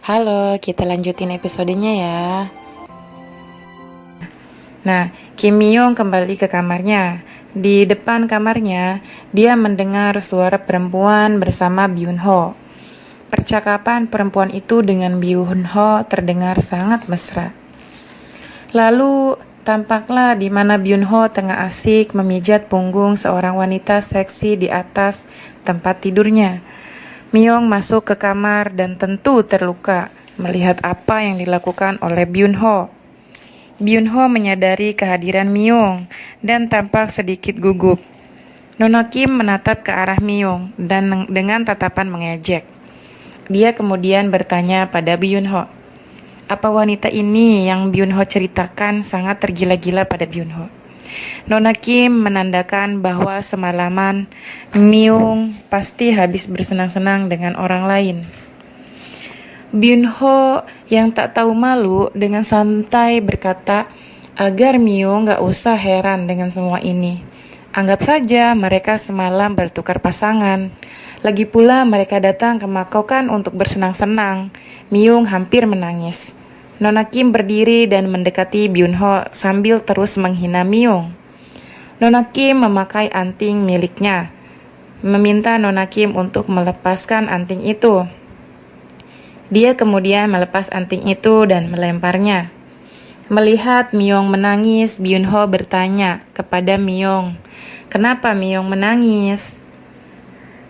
Halo, kita lanjutin episodenya ya. Nah, Kim Myung kembali ke kamarnya. Di depan kamarnya, dia mendengar suara perempuan bersama Byun Ho. Percakapan perempuan itu dengan Byun Ho terdengar sangat mesra. Lalu, tampaklah di mana Byun Ho tengah asik memijat punggung seorang wanita seksi di atas tempat tidurnya. Myung masuk ke kamar dan tentu terluka melihat apa yang dilakukan oleh Byun Ho. Byun Ho menyadari kehadiran Myung dan tampak sedikit gugup. Nona Kim menatap ke arah Myung dan dengan tatapan mengejek. Dia kemudian bertanya pada Byun Ho, apa wanita ini yang Byun Ho ceritakan sangat tergila-gila pada Byun Ho? Nona Kim menandakan bahwa semalaman Myung pasti habis bersenang-senang dengan orang lain. Byun Ho yang tak tahu malu dengan santai berkata agar Myung gak usah heran dengan semua ini. Anggap saja mereka semalam bertukar pasangan. Lagi pula mereka datang ke Makokan untuk bersenang-senang. Myung hampir menangis. Nona Kim berdiri dan mendekati Byun Ho sambil terus menghina Myung. Nona Kim memakai anting miliknya, meminta Nona Kim untuk melepaskan anting itu. Dia kemudian melepas anting itu dan melemparnya. Melihat Myung menangis, Byun Ho bertanya kepada Myung, "Kenapa Myung menangis?"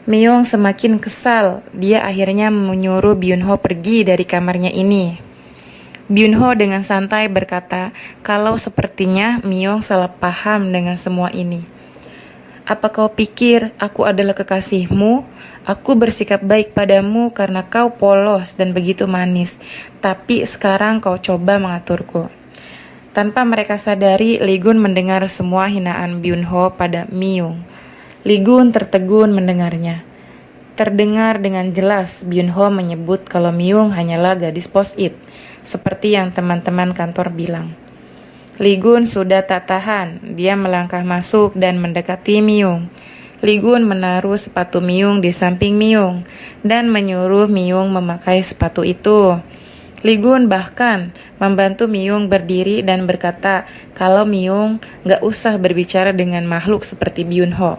Myung semakin kesal. Dia akhirnya menyuruh Byun Ho pergi dari kamarnya ini. Byun Ho dengan santai berkata kalau sepertinya Myung salah paham dengan semua ini. Apa kau pikir aku adalah kekasihmu? Aku bersikap baik padamu karena kau polos dan begitu manis. Tapi sekarang kau coba mengaturku. Tanpa mereka sadari, Lee Gun mendengar semua hinaan Byun Ho pada Myung. Lee Gun tertegun mendengarnya. Terdengar dengan jelas Byun Ho menyebut kalau Myung hanyalah gadis post-it, seperti yang teman-teman kantor bilang. Lee Gun sudah tak tahan, dia melangkah masuk dan mendekati Myung. Lee Gun menaruh sepatu Myung di samping Myung dan menyuruh Myung memakai sepatu itu. Lee Gun bahkan membantu Myung berdiri dan berkata kalau Myung gak usah berbicara dengan makhluk seperti Byun Ho.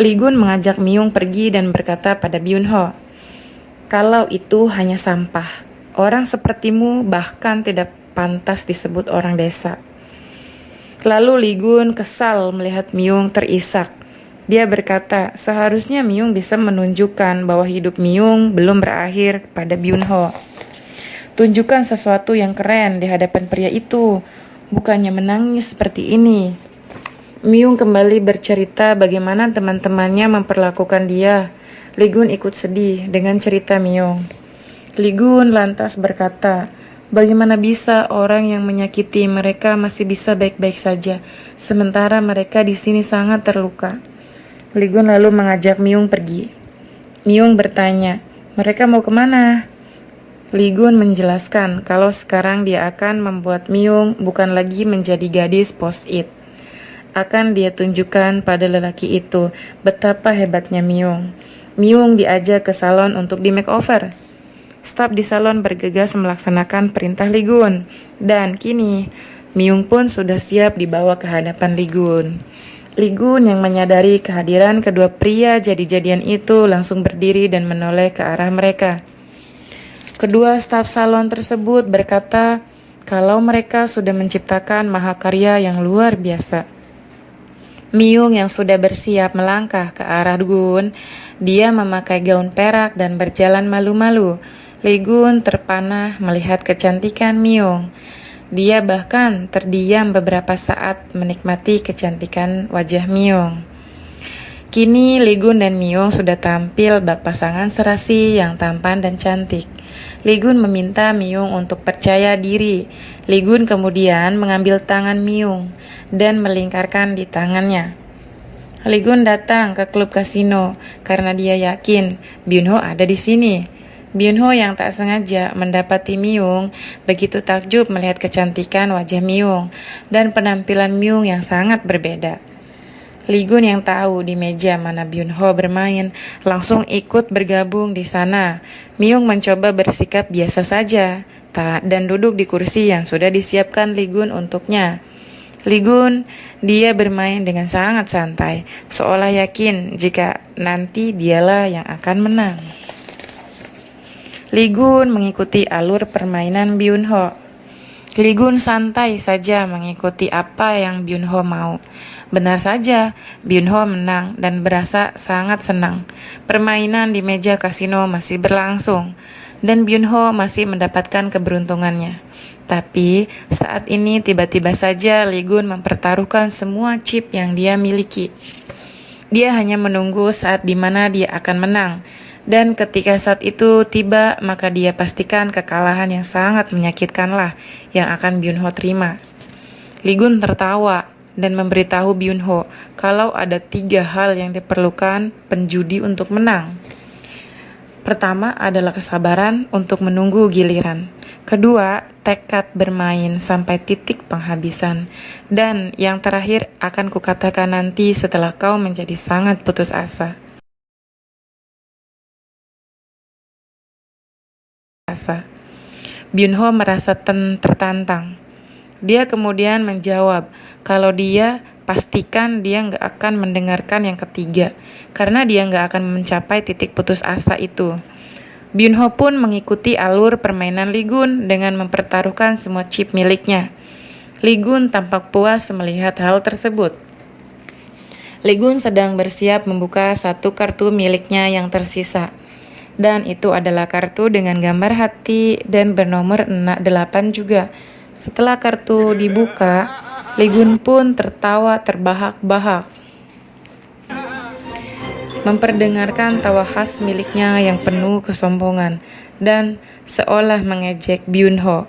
Lee Gun mengajak Myung pergi dan berkata pada Byun Ho, kalau itu hanya sampah, orang sepertimu bahkan tidak pantas disebut orang desa. Lalu Lee Gun kesal melihat Myung terisak. Dia berkata, seharusnya Myung bisa menunjukkan bahwa hidup Myung belum berakhir pada Byun Ho. Tunjukkan sesuatu yang keren di hadapan pria itu, bukannya menangis seperti ini. Myung kembali bercerita bagaimana teman-temannya memperlakukan dia. Lee Gun ikut sedih dengan cerita Myung. Lee Gun lantas berkata, bagaimana bisa orang yang menyakiti mereka masih bisa baik-baik saja, sementara mereka di sini sangat terluka. Lee Gun lalu mengajak Myung pergi. Myung bertanya, mereka mau kemana? Lee Gun menjelaskan kalau sekarang dia akan membuat Myung bukan lagi menjadi gadis post-it. Akan dia tunjukkan pada lelaki itu betapa hebatnya Myung. Myung diajak ke salon untuk di makeover. Staf di salon bergegas melaksanakan perintah Lee Gun. Dan kini, Myung pun sudah siap dibawa ke hadapan Lee Gun. Lee Gun yang menyadari kehadiran kedua pria jadi-jadian itu langsung berdiri dan menoleh ke arah mereka. Kedua staf salon tersebut berkata kalau mereka sudah menciptakan mahakarya yang luar biasa. Myung yang sudah bersiap melangkah ke arah Gun, dia memakai gaun perak dan berjalan malu-malu. Lee Gun terpana melihat kecantikan Myung. Dia bahkan terdiam beberapa saat menikmati kecantikan wajah Myung. Kini Lee Gun dan Myung sudah tampil bak pasangan serasi yang tampan dan cantik. Lee Gun meminta Myung untuk percaya diri. Lee Gun kemudian mengambil tangan Myung dan melingkarkan di tangannya. Lee Gun datang ke klub kasino karena dia yakin Byun Ho ada di sini. Byun Ho yang tak sengaja mendapati Myung begitu takjub melihat kecantikan wajah Myung dan penampilan Myung yang sangat berbeda. Lee Gun yang tahu di meja mana Byun Ho bermain langsung ikut bergabung di sana. Myung mencoba bersikap biasa saja dan duduk di kursi yang sudah disiapkan Lee Gun untuknya. Lee Gun, dia bermain dengan sangat santai, seolah yakin jika nanti dialah yang akan menang. Lee Gun mengikuti alur permainan Byun Ho. Lee Gun santai saja mengikuti apa yang Byun Ho mau. Benar saja, Byun Ho menang dan berasa sangat senang. Permainan di meja kasino masih berlangsung, dan Byun Ho masih mendapatkan keberuntungannya. Tapi saat ini tiba-tiba saja Lee Gun mempertaruhkan semua chip yang dia miliki. Dia hanya menunggu saat di mana dia akan menang. Dan ketika saat itu tiba, maka dia pastikan kekalahan yang sangat menyakitkanlah yang akan Byun Ho terima. Lee Gun tertawa dan memberitahu Byun Ho kalau ada 3 hal yang diperlukan penjudi untuk menang. Pertama adalah kesabaran untuk menunggu giliran. Kedua, tekad bermain sampai titik penghabisan. Dan yang terakhir akan kukatakan nanti setelah kau menjadi sangat putus asa. Byun Ho merasa tertantang. Dia kemudian menjawab kalau dia pastikan dia nggak akan mendengarkan yang ketiga, karena dia nggak akan mencapai titik putus asa itu. Byun Ho pun mengikuti alur permainan Lee Gun dengan mempertaruhkan semua chip miliknya. Lee Gun tampak puas melihat hal tersebut. Lee Gun sedang bersiap membuka satu kartu miliknya yang tersisa. Dan itu adalah kartu dengan gambar hati dan bernomor 8 juga. Setelah kartu dibuka, Lee Gun pun tertawa terbahak-bahak, memperdengarkan tawa khas miliknya yang penuh kesombongan dan seolah mengejek Byun Ho.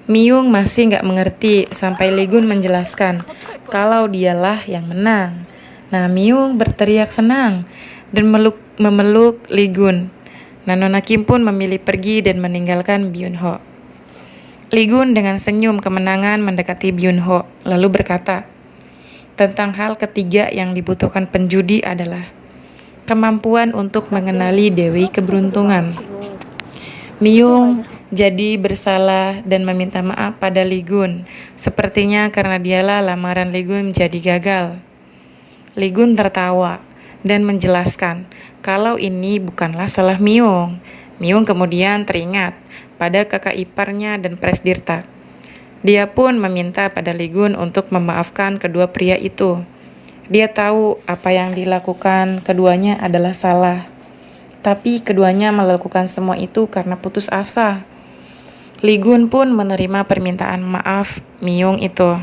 Myung masih nggak mengerti sampai Lee Gun menjelaskan kalau dialah yang menang. Nah, Myung berteriak senang dan memeluk Lee Gun. Nah, Nona Kim pun memilih pergi dan meninggalkan Byun Ho. Lee Gun dengan senyum kemenangan mendekati Byun Ho, lalu berkata, tentang hal ketiga yang dibutuhkan penjudi adalah kemampuan untuk mengenali Dewi Keberuntungan. Myung jadi bersalah dan meminta maaf pada Lee Gun. Sepertinya karena dialah lamaran Lee Gun menjadi gagal. Lee Gun tertawa dan menjelaskan kalau ini bukanlah salah Myung. Myung kemudian teringat pada kakak iparnya dan Presdirtak. Dia pun meminta pada Lee Gun untuk memaafkan kedua pria itu. Dia tahu apa yang dilakukan keduanya adalah salah. Tapi keduanya melakukan semua itu karena putus asa. Lee Gun pun menerima permintaan maaf Myung itu.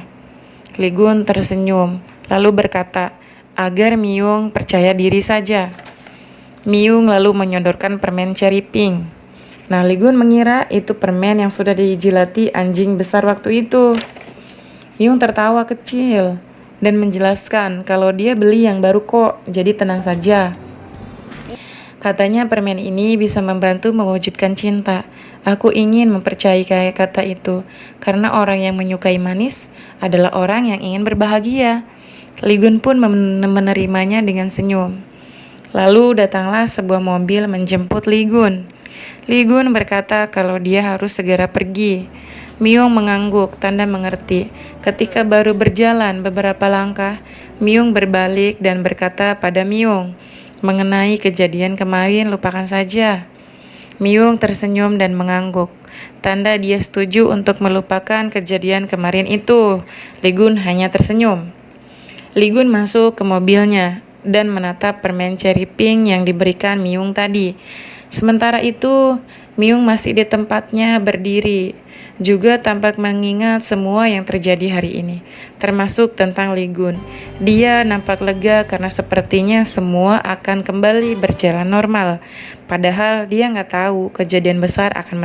Lee Gun tersenyum, lalu berkata agar Myung percaya diri saja. Myung lalu menyodorkan permen cherry pink. Nah, Lee Gun mengira itu permen yang sudah dijilati anjing besar waktu itu. Myung tertawa kecil dan menjelaskan kalau dia beli yang baru kok, jadi tenang saja. Katanya permen ini bisa membantu mewujudkan cinta. Aku ingin mempercayai kata itu, karena orang yang menyukai manis adalah orang yang ingin berbahagia. Lee Gun pun menerimanya dengan senyum. Lalu datanglah sebuah mobil menjemput Lee Gun. Lee Gun berkata kalau dia harus segera pergi. Myung mengangguk, tanda mengerti. Ketika baru berjalan beberapa langkah, Myung berbalik dan berkata pada Myung, mengenai kejadian kemarin lupakan saja. Myung tersenyum dan mengangguk, tanda dia setuju untuk melupakan kejadian kemarin itu. Lee Gun hanya tersenyum. Lee Gun masuk ke mobilnya dan menatap permen cherry pink yang diberikan Myung tadi. Sementara itu, Myung masih di tempatnya berdiri, juga tampak mengingat semua yang terjadi hari ini, termasuk tentang Lee Gun. Dia nampak lega karena sepertinya semua akan kembali berjalan normal, padahal dia nggak tahu kejadian besar akan